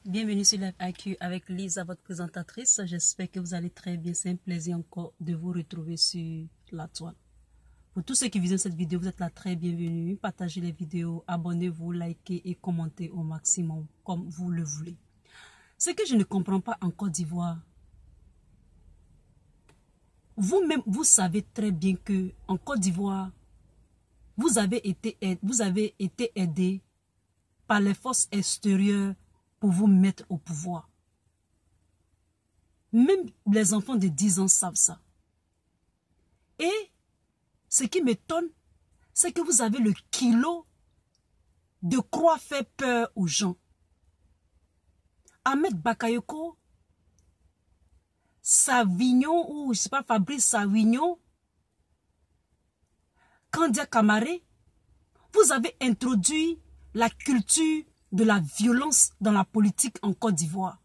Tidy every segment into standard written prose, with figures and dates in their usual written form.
Bienvenue sur l'IQ avec Lisa, votre présentatrice. J'espère que vous allez très bien. C'est un plaisir encore de vous retrouver sur la toile. Pour tous ceux qui visionnent cette vidéo, vous êtes là très bienvenue. Partagez les vidéos, abonnez-vous, likez et commentez au maximum comme vous le voulez. Ce que je ne comprends pas en Côte d'Ivoire, vous-même, vous savez très bien que en Côte d'Ivoire, vous avez été aidé par les forces extérieures pour vous mettre au pouvoir. Même les enfants de 10 ans savent ça. Et ce qui m'étonne, c'est que vous avez le kilo de croire faire peur aux gens. Ahmed Bakayoko, Savignon, ou je ne sais pas, Fabrice Savignon, Kandia Kamare, vous avez introduit la culture de la violence dans la politique en Côte d'Ivoire.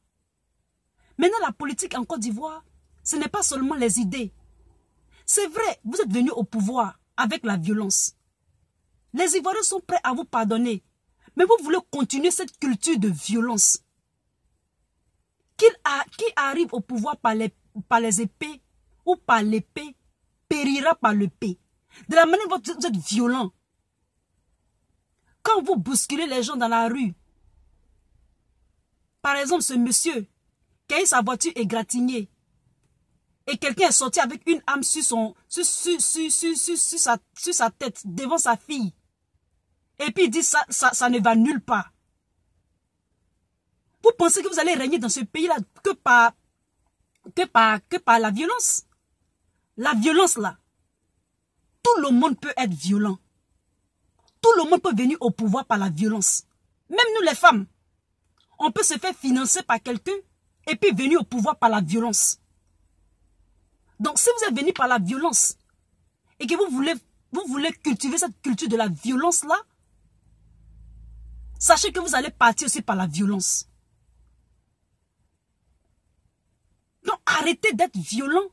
Maintenant, la politique en Côte d'Ivoire, ce n'est pas seulement les idées. C'est vrai, vous êtes venu au pouvoir avec la violence. Les Ivoiriens sont prêts à vous pardonner. Mais vous voulez continuer cette culture de violence. Qui arrive au pouvoir par les épées ou par l'épée, périra par l'épée. De la manière dont vous êtes violent. Quand vous bousculez les gens dans la rue, par exemple ce monsieur qui a eu sa voiture égratignée et quelqu'un est sorti avec une arme sur sa tête devant sa fille et puis il dit ça ne va nulle part. Vous pensez que vous allez régner dans ce pays-là que par la violence? La violence là, tout le monde peut être violent. Tout le monde peut venir au pouvoir par la violence. Même nous les femmes. On peut se faire financer par quelqu'un et puis venir au pouvoir par la violence. Donc si vous êtes venu par la violence et que vous voulez cultiver cette culture de la violence là, sachez que vous allez partir aussi par la violence. Donc arrêtez d'être violent,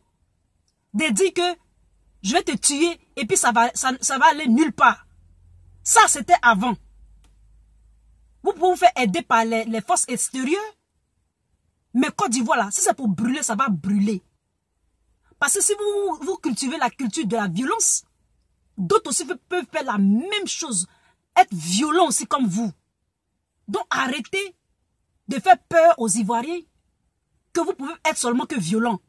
de dire que je vais te tuer et puis ça va aller nulle part. Ça, c'était avant. Vous pouvez vous faire aider par les forces extérieures. Mais Côte d'Ivoire, là, si c'est pour brûler, ça va brûler. Parce que si vous cultivez la culture de la violence, d'autres aussi peuvent faire la même chose. Être violents aussi comme vous. Donc arrêtez de faire peur aux Ivoiriens que vous pouvez être seulement que violents.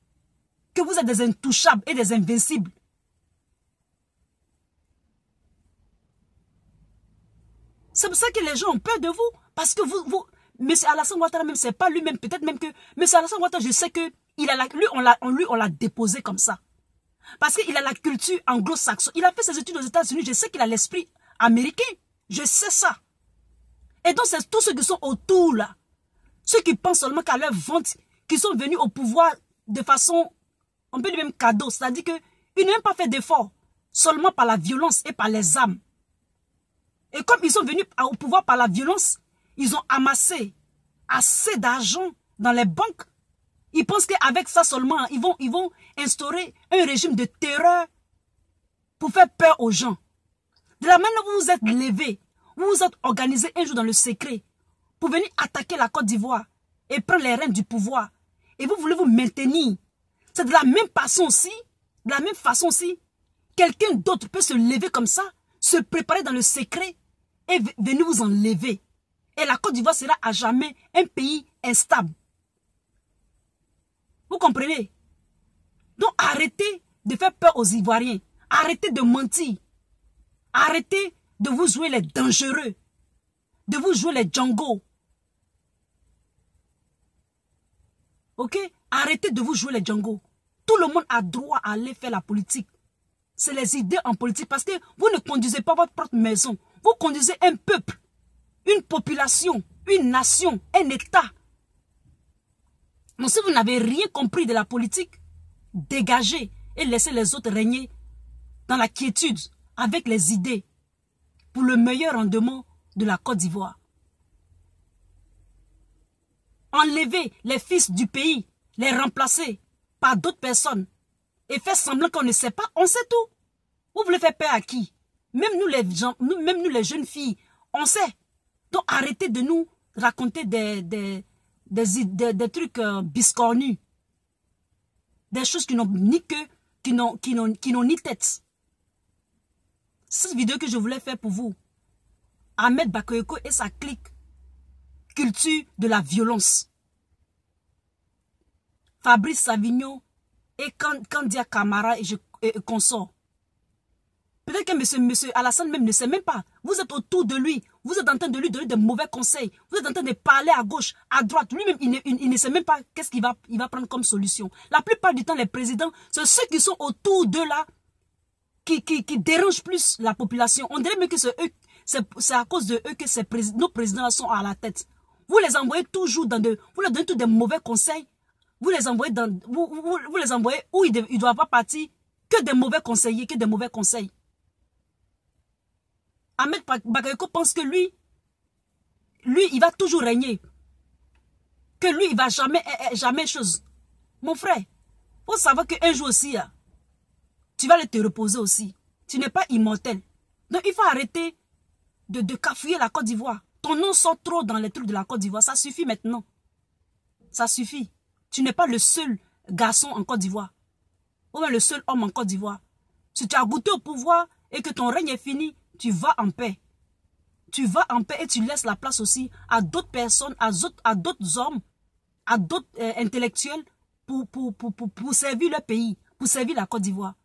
Que vous êtes des intouchables et des invincibles. C'est pour ça que les gens ont peur de vous. Parce que M. Alassane Ouattara, même, c'est pas lui-même, peut-être même que M. Alassane Ouattara, je sais que lui, on l'a déposé comme ça. Parce qu'il a la culture anglo-saxonne. Il a fait ses études aux États-Unis. Je sais qu'il a l'esprit américain. Je sais ça. Et donc, c'est tous ceux qui sont autour, là. Ceux qui pensent seulement qu'à leur vente, qui sont venus au pouvoir de façon, on peut dire même cadeau. C'est-à-dire qu'ils n'ont même pas fait d'effort. Seulement par la violence et par les armes. Et comme ils sont venus au pouvoir par la violence, ils ont amassé assez d'argent dans les banques. Ils pensent qu'avec ça seulement, ils vont instaurer un régime de terreur pour faire peur aux gens. De la manière dont vous vous êtes levés, vous vous êtes organisés un jour dans le secret pour venir attaquer la Côte d'Ivoire et prendre les rênes du pouvoir. Et vous voulez vous maintenir. C'est de la même façon aussi, quelqu'un d'autre peut se lever comme ça, se préparer dans le secret et venir vous enlever. Et la Côte d'Ivoire sera à jamais un pays instable. Vous comprenez? Donc arrêtez de faire peur aux Ivoiriens. Arrêtez de mentir. Arrêtez de vous jouer les dangereux. De vous jouer les Django. Ok? Arrêtez de vous jouer les Django. Tout le monde a droit à aller faire la politique. C'est les idées en politique parce que vous ne conduisez pas votre propre maison. Vous conduisez un peuple, une population, une nation, un État. Donc si vous n'avez rien compris de la politique, dégagez et laissez les autres régner dans la quiétude avec les idées pour le meilleur rendement de la Côte d'Ivoire. Enlevez les fils du pays, les remplacer par d'autres personnes et faire semblant qu'on ne sait pas, on sait tout. Vous voulez faire peur à qui? Même nous les jeunes filles, on sait. Donc arrêtez de nous raconter des des trucs biscornus. Des choses qui n'ont ni queue, qui n'ont ni tête. Cette vidéo que je voulais faire pour vous. Ahmed Bakayoko et sa clique. Culture de la violence. Fabrice Savignon et Kandia Camara et consorts. Peut-être que monsieur Alassane même ne sait même pas. Vous êtes autour de lui. Vous êtes en train de lui donner de mauvais conseils. Vous êtes en train de parler à gauche, à droite. Lui-même, il ne sait même pas qu'est-ce qu'il va prendre comme solution. La plupart du temps, les présidents, c'est ceux qui sont autour d'eux là, qui dérangent plus la population. On dirait même que c'est eux, c'est à cause de eux que nos présidents sont à la tête. Vous les envoyez toujours vous leur donnez tous des mauvais conseils. Vous les envoyez vous les envoyez où ils ne doivent pas partir. Que des mauvais conseillers, que des mauvais conseils. Ahmed Bakayoko pense que lui, il va toujours régner. Que lui, il va jamais chose. Mon frère, faut savoir qu'un jour aussi, tu vas te reposer aussi. Tu n'es pas immortel. Donc, il faut arrêter de cafouiller la Côte d'Ivoire. Ton nom sort trop dans les trucs de la Côte d'Ivoire. Ça suffit maintenant. Ça suffit. Tu n'es pas le seul garçon en Côte d'Ivoire. Ou bien le seul homme en Côte d'Ivoire. Si tu as goûté au pouvoir et que ton règne est fini, tu vas en paix. Tu vas en paix et tu laisses la place aussi à d'autres personnes, à d'autres hommes, à d'autres intellectuels pour servir leur pays, pour servir la Côte d'Ivoire.